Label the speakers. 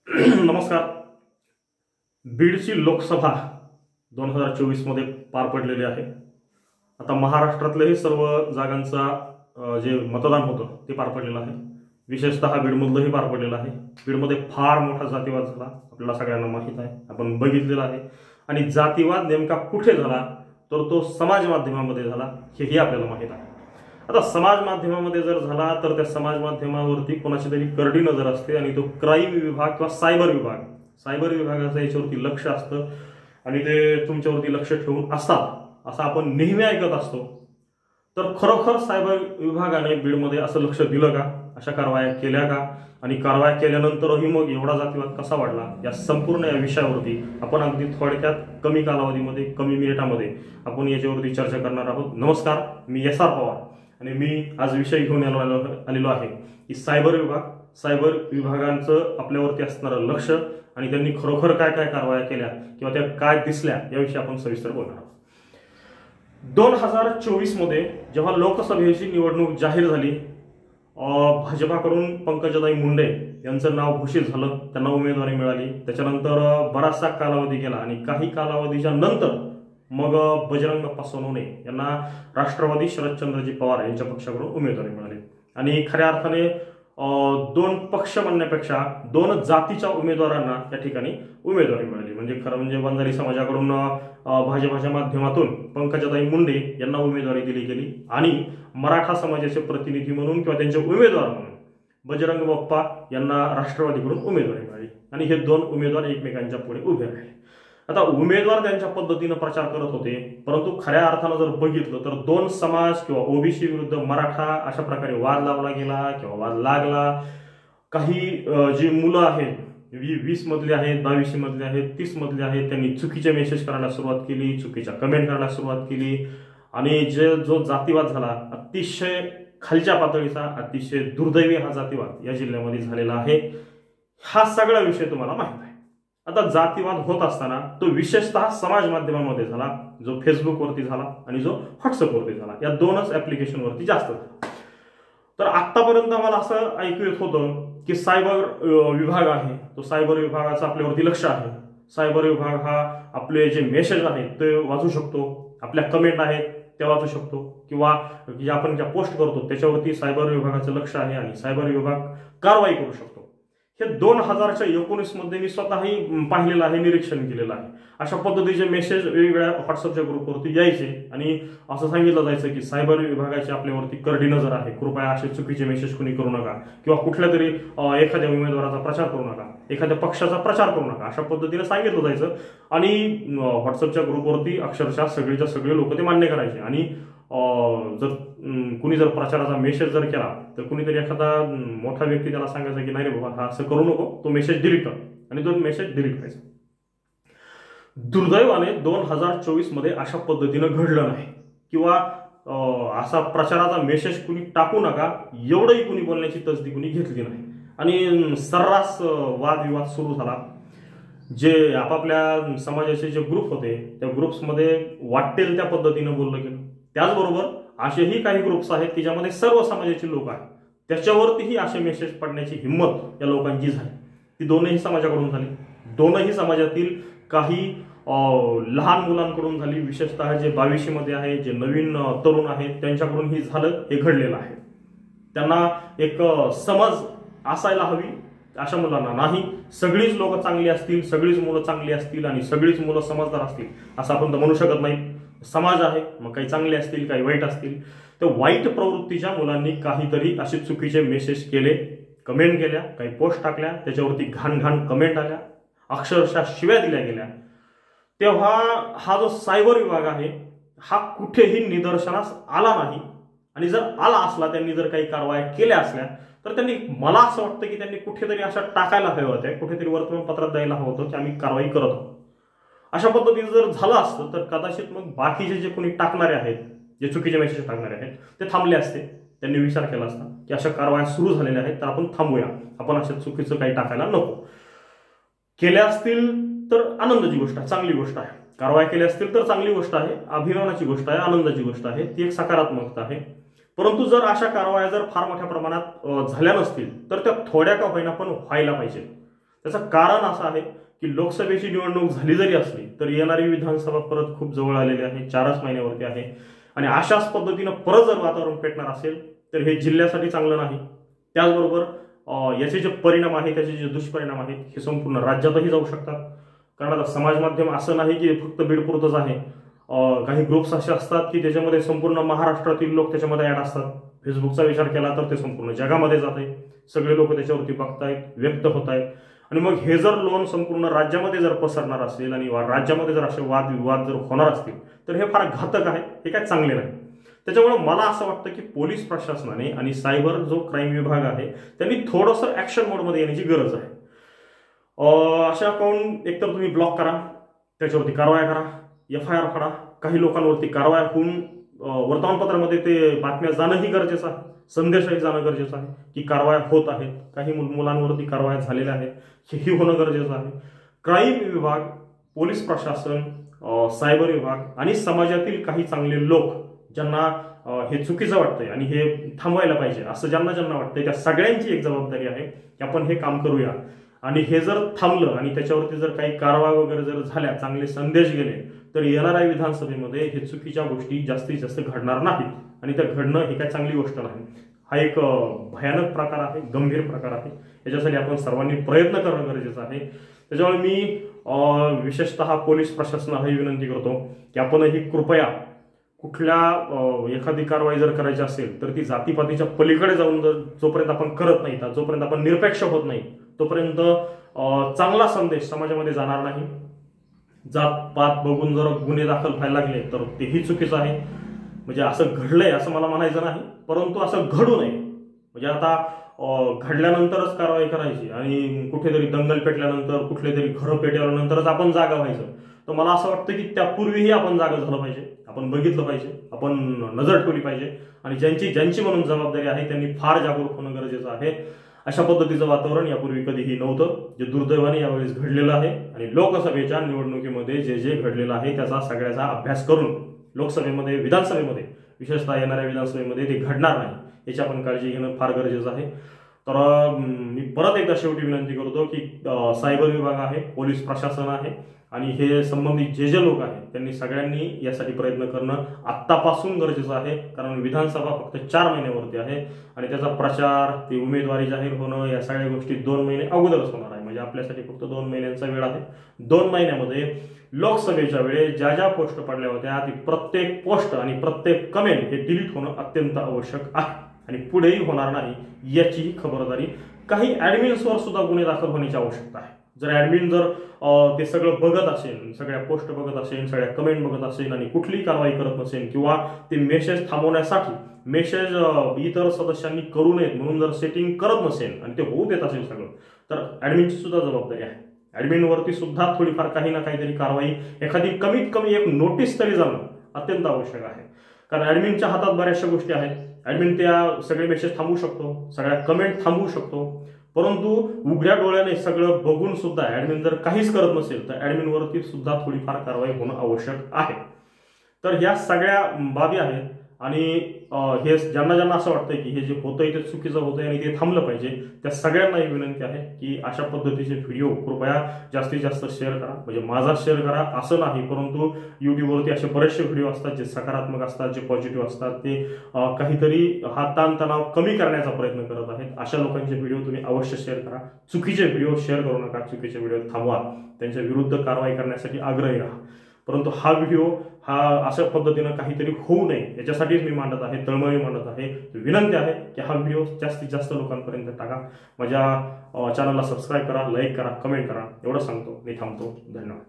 Speaker 1: नमस्कार. बीडची लोकसभा 2024 मध्ये पार पडलेली आहे. आता महाराष्ट्रातल्याही सर्व जागांचा जे मतदान होतं ते पार पडलेलं आहे. विशेषतः बीडमधलंही पार पडलेलं आहे. बीडमध्ये फार मोठा जातीवाद झाला, आपल्याला सगळ्यांना माहीत आहे, आपण बघितलेलं आहे. आणि जातीवाद नेमका कुठे झाला तर तो समाज माध्यमामध्ये झाला, हेही आपल्याला माहीत आहे. आता समाज माध्यमामध्ये जर झाला तर त्या समाज माध्यमावरती कोणाची तरी करडी नजर असते आणि तो क्राईम विभाग किंवा सायबर विभागाचं याच्यावरती लक्ष असतं आणि ते तुमच्यावरती लक्ष ठेवून असतात असं आपण नेहमी ऐकत असतो. तर खरोखर सायबर विभागाने बीडमध्ये असं लक्ष दिलं का, अशा कारवाया केल्या का, आणि कारवाया केल्यानंतरही मग एवढा जातीवाद कसा वाढला, या संपूर्ण या विषयावरती आपण अगदी थोडक्यात कमी कालावधीमध्ये कमी मिनिटामध्ये आपण याच्यावरती चर्चा करणार आहोत. नमस्कार, मी एस आर पवार आणि मी आज विषय घेऊन आलेलो आहे की सायबर विभागांचं आपल्यावरती असणारं लक्ष आणि त्यांनी खरोखर काय काय कारवाया केल्या किंवा त्या काय दिसल्या याविषयी आपण सविस्तर बोलणार आहोत. 2024 मध्ये जेव्हा लोकसभेची निवडणूक जाहीर झाली, भाजपाकडून पंकजाताई मुंडे यांचं नाव घोषित झालं, त्यांना उमेदवारी मिळाली. त्याच्यानंतर बराचसा कालावधी गेला आणि काही कालावधीच्या नंतर मग बजरंग अप्पा सोनवणे यांना राष्ट्रवादी शरदचंद्रजी पवार यांच्या पक्षाकडून उमेदवारी मिळाली. आणि खऱ्या अर्थाने दोन पक्ष म्हणण्यापेक्षा दोन जातीच्या उमेदवारांना त्या ठिकाणी उमेदवारी मिळाली. म्हणजे खरं म्हणजे वंजारी समाजाकडून भाजपाच्या माध्यमातून पंकजाताई मुंडे यांना उमेदवारी दिली गेली आणि मराठा समाजाचे प्रतिनिधी म्हणून किंवा त्यांचे उमेदवार म्हणून बजरंग बाप्पा यांना राष्ट्रवादीकडून उमेदवारी मिळाली आणि हे दोन उमेदवार एकमेकांच्या पुढे उभे राहिले. आता उमेदवार त्यांच्या पद्धतीनं प्रचार करत होते, परंतु खऱ्या अर्थानं जर बघितलं तर दोन समाज किंवा ओबीसी विरुद्ध मराठा अशा प्रकारे वाद लावला गेला किंवा वाद लागला. काही जी मुलं आहेत 20 मधले आहेत, 22 मधले आहेत, 30 मधले आहेत, त्यांनी चुकीचे मेसेज करायला सुरुवात केली, चुकीच्या कमेंट करायला सुरुवात केली आणि जो जातीवाद झाला अतिशय खालच्या पातळीचा, अतिशय दुर्दैवी हा जातीवाद या जिल्ह्यामध्ये झालेला आहे. हा सगळा विषय तुम्हाला माहित आहे. आता जातीवाद होत असताना तो विशेषतः समाज माध्यमामध्ये झाला, जो फेसबुकवरती झाला आणि जो व्हॉट्सअपवरती झाला. या दोनच ऍप्लिकेशनवरती जास्त झाला. तर आतापर्यंत आम्हाला असं ऐकू येत होतं की सायबर विभाग आहे, तो सायबर विभागाचं आपल्यावरती लक्ष आहे. सायबर विभाग हा आपले जे मेसेज आहेत ते वाचू शकतो, आपल्या कमेंट आहेत त्या वाचू शकतो, किंवा जे आपण ज्या पोस्ट करतो त्याच्यावरती सायबर विभागाचं लक्ष आहे आणि सायबर विभाग कारवाई करू शकतो. हे 2019 मध्ये मी स्वतःही पाहिलेलं आहे, निरीक्षण केलेलं आहे. अशा पद्धतीचे मेसेज वेगवेगळ्या व्हॉट्सअपच्या ग्रुपवरती यायचे आणि असं सांगितलं जायचं की सायबर विभागाची आपल्यावरती करडी नजर आहे, कृपया असे चुकीचे मेसेज कोणी करू नका किंवा कुठल्या तरी एखाद्या उमेदवाराचा प्रचार करू नका, एखाद्या पक्षाचा प्रचार करू नका, अशा पद्धतीने सांगितलं जायचं. आणि व्हॉट्सअपच्या ग्रुपवरती अक्षरशः सगळेच्या सगळे लोक ते मान्य करायचे. आणि जर कुणी जर प्रचाराचा मेसेज जर केला तर कुणीतरी एखादा मोठा व्यक्ती त्याला सांगायचा की नाही रे बाबा, हा असं करू नको, तो मेसेज डिलीट कर, आणि तो मेसेज डिलीट करायचा. दुर्दैवाने 2024 मध्ये अशा पद्धतीनं घडलं नाही, किंवा असा प्रचाराचा मेसेज कुणी टाकू नका एवढंही कुणी बोलण्याची तसदी कुणी घेतली नाही आणि सर्रास वादविवाद सुरू झाला. जे आपापल्या समाजाचे जे ग्रुप होते त्या ग्रुप्समध्ये वाटेल त्या पद्धतीनं बोललं गेलं. त्याचबरोबर असेही काही ग्रुप्स आहेत की ज्यामध्ये सर्व समाजाचे लोक आहेत, त्याच्यावरतीही असे मेसेज पडण्याची हिंमत या लोकांची झाली. ती दोनही समाजाकडून झाली. दोनही समाजातील काही लहान मुलांकडून झाली, विशेषतः जे 22 मध्ये आहे, जे नवीन तरुण आहेत त्यांच्याकडून ही झालं, हे घडलेलं आहे. त्यांना एक समज असायला हवी, अशा मुलांना नाही. सगळीच लोक चांगली असतील, सगळीच मुलं चांगली असतील आणि सगळीच मुलं समजदार असतील असं आपण तर म्हणू शकत नाही. समाज आहे, मग काही चांगले असतील काही वाईट असतील. तर वाईट प्रवृत्तीच्या मुलांनी काहीतरी असे चुकीचे मेसेज केले, कमेंट केल्या, काही पोस्ट टाकल्या, त्याच्यावरती घाण घाण कमेंट आल्या, अक्षरशः शिव्या दिल्या गेल्या. तेव्हा हा जो सायबर विभाग आहे हा कुठेही निदर्शनास आला नाही. आणि जर आला असला, त्यांनी जर काही कारवाया केल्या असल्या तर त्यांनी, मला असं वाटतं की त्यांनी कुठेतरी अशा टाकायला हव्या होत्या, कुठेतरी वर्तमानपत्रात द्यायला हवं होतं की आम्ही कारवाई करत आहोत. अशा पद्धतीने जर झालं असतं तर कदाचित मग बाकीचे जे कोणी टाकणारे आहेत, जे चुकीचे मेसेज टाकणारे आहेत ते थांबले असते. त्यांनी विचार केला असता की अशा कारवाया सुरू झालेल्या आहेत तर आपण थांबूया, आपण असं चुकीचं काही टाकायला नको. केल्या असतील तर आनंदाची गोष्ट आहे, चांगली गोष्ट आहे. कारवाया केल्या असतील तर चांगली गोष्ट आहे, अभिमानाची गोष्ट आहे, आनंदाची गोष्ट आहे, ती एक सकारात्मकता आहे. परंतु जर अशा कारवाया जर फार मोठ्या प्रमाणात झाल्या नसतील तर त्या थोड्या का होईना पण व्हायला पाहिजे. त्याचं कारण असं आहे की लोकसभेची निवडणूक झाली जरी असली तरी येणारी विधानसभा परत खूप जवळ आलेली आहे, 4च महिन्यावरती आहे. आणि अशाच पद्धतीनं परत जर वातावरण पेटणार असेल तर हे जिल्ह्यासाठी चांगलं नाही. त्याचबरोबर याचे जे परिणाम आहेत, त्याचे जे दुष्परिणाम आहेत हे संपूर्ण राज्यातही जाऊ शकतात. कारण आता समाज माध्यम असं नाही की फक्त बीडपुरतच आहे. काही ग्रुप्स असे असतात की त्याच्यामध्ये संपूर्ण महाराष्ट्रातील लोक त्याच्यामध्ये ऍड असतात. फेसबुकचा विचार केला तर ते संपूर्ण जगामध्ये जात आहे, सगळे लोक त्याच्यावरती बघतायत, व्यक्त होत आहेत. आणि मग हे जर लोन संपूर्ण राज्यामध्ये जर पसरणार असेल आणि राज्यामध्ये जर असे वादविवाद जर होणार असतील तर हे फार घातक आहे, हे काय चांगले नाही. त्याच्यामुळे मला असं वाटतं की पोलीस प्रशासनाने आणि सायबर जो क्राईम विभाग आहे त्यांनी थोडंसं ऍक्शन मोडमध्ये येण्याची गरज आहे. अशा अकाउंट एकतर तुम्ही ब्लॉक करा, त्याच्यावरती कारवाया करा, FIR फाडा. काही लोकांवरती कारवाया होऊन वर्तमानपत्रामध्ये ते बातम्या जाणंही गरजेचं आहे, संदेशही जाणं गरजेचं आहे की कारवाया होत आहेत. काही मुलांवरती कारवाया झालेल्या आहेत, हेही होणं गरजेचं आहे. क्राईम विभाग, पोलीस प्रशासन, सायबर विभाग आणि समाजातील काही चांगले लोक ज्यांना हे चुकीचं वाटतंय आणि हे थांबवायला पाहिजे असं ज्यांना ज्यांना वाटतंय त्या सगळ्यांची एक जबाबदारी आहे की आपण हे काम करूया. आणि हे जर थांबलं आणि त्याच्यावरती जर काही कारवाई वगैरे जर झाल्या, चांगले संदेश गेले तर येणाऱ्या विधानसभेमध्ये हे चुकीच्या गोष्टी जास्तीत जास्त घडणार नाहीत. आणि त्या घडणं ही काही चांगली गोष्ट नाही. हा एक भयानक प्रकार आहे, गंभीर प्रकार आहे. याच्यासाठी आपण सर्वांनी प्रयत्न करणं गरजेचं आहे. त्याच्यामुळे मी विशेषतः पोलीस प्रशासनाला ही विनंती करतो की आपणही कृपया कुठल्या एखादी कारवाई जर करायची असेल तर ती जातीपातीच्या पलीकडे जाऊन जोपर्यंत आपण करत नाही, जोपर्यंत आपण निरपेक्ष होत नाही तोपर्यंत चांगला संदेश समाजामध्ये जाणार नाही. जात पात बघून जर गुन्हे दाखल व्हायला लागले तर तेही चुकीचं आहे. म्हणजे असं घडलंय असं मला म्हणायचं नाही, परंतु असं घडू नये. म्हणजे आता घडल्यानंतरच कारवाई करायची आणि कुठेतरी दंगल पेटल्यानंतर, कुठले तरी घरं पेटल्यानंतरच आपण जागा व्हायचं. तर मला असं वाटतं की त्यापूर्वीही आपण जागा झालं पाहिजे, आपण बघितलं पाहिजे, आपण नजर ठेवली पाहिजे. आणि ज्यांची म्हणून जबाबदारी आहे त्यांनी फार जागरूक होणं गरजेचं आहे. अशा पद्धतीचं वातावरण यापूर्वी कधीही नव्हतं, जे दुर्दैवाने यावेळेस घडलेलं आहे. आणि लोकसभेच्या निवडणुकीमध्ये जे जे घडलेलं आहे त्याचा सगळ्याचा अभ्यास करून लोकसभेमध्ये, विधानसभेमध्ये, विशेषतः येणाऱ्या विधानसभेमध्ये ते घडणार नाही याची आपण काळजी घेणं फार गरजेचं आहे. तर मी परत एकदा शेवटी विनंती करतो की सायबर विभाग आहे, पोलीस प्रशासन आहे आणि हे संबंधित जे जे लोक आहेत त्यांनी सगळ्यांनी यासाठी प्रयत्न करणं आत्तापासून गरजेचं आहे. कारण विधानसभा फक्त 4 महिन्यावरती आहे आणि त्याचा प्रचार, ती उमेदवारी जाहीर होणं, या सगळ्या गोष्टी 2 महिने अगोदरच होणार आहे. म्हणजे आपल्यासाठी फक्त 2 महिन्यांचा वेळ आहे. 2 महिन्यामध्ये लोकसभेच्या वेळेस ज्या ज्या पोस्ट पडल्या होत्या ती प्रत्येक पोस्ट आणि प्रत्येक कमेंट हे डिलीट होणं अत्यंत आवश्यक आहे आणि पुढेही होणार नाही याचीही खबरदारी. काही ऍडमिन्सवर सुद्धा गुन्हे दाखल होण्याची आवश्यकता आहे. जर ऍडमिन जर ते सगळं बघत असेल, सगळ्या पोस्ट बघत असेल, सगळ्या कमेंट बघत असेल आणि कुठलीही कारवाई करत नसेल किंवा ते मेसेज थांबवण्यासाठी मेसेज इतर सदस्यांनी करू नयेत म्हणून जर सेटिंग करत नसेल आणि ते होऊ देत असेल सगळं, तर ऍडमिनची सुद्धा जबाबदारी आहे. ऍडमिनवरती सुद्धा थोडीफार काही ना काहीतरी कारवाई, एखादी कमीत कमी एक नोटीस तरी जाणं अत्यंत आवश्यक आहे. कारण ऍडमिनच्या हातात बऱ्याचशा गोष्टी आहेत. ऍडमिन त्या सगळे मेसेज थांबवू शकतो, सगळ्या कमेंट थांबवू शकतो, परंतु उघड्या डोळ्याने सगळं बघून सुद्धा ऍडमिन जर काहीच करत नसेल तर ऍडमिनवरती सुद्धा थोडीफार कारवाई होणं आवश्यक आहे. तर ह्या सगळ्या बाबी आहेत आणि हे ज्यांना ज्यांना असं वाटतंय की हे जे होतंय ते चुकीचं होतंय आणि ते थांबलं पाहिजे, त्या सगळ्यांना एक विनंती आहे की अशा पद्धतीचे व्हिडिओ कृपया जास्तीत जास्त शेअर करा. म्हणजे माझा शेअर करा असं नाही, परंतु युट्यूबवरती असे बरेचसे व्हिडिओ असतात जे सकारात्मक असतात, जे पॉझिटिव्ह असतात, ते काहीतरी हा ताणतणाव कमी करण्याचा प्रयत्न करत आहेत. अशा लोकांचे व्हिडिओ तुम्ही अवश्य शेअर करा. चुकीचे व्हिडिओ शेअर करू नका, चुकीचे व्हिडिओ थांबवा, त्यांच्या विरुद्ध कारवाई करण्यासाठी आग्रही राहा. परंतु हा व्हिडिओ हा अशा पद्धतीनं काहीतरी होऊ नये याच्यासाठीच मी मांडत आहे, तळमळी मांडत आहे. विनंती आहे की हा व्हिडिओ जास्तीत जास्त लोकांपर्यंत टाका. माझ्या चॅनलला सबस्क्राईब करा, लाईक करा, कमेंट करा. एवढं सांगतो, मी थांबतो. धन्यवाद.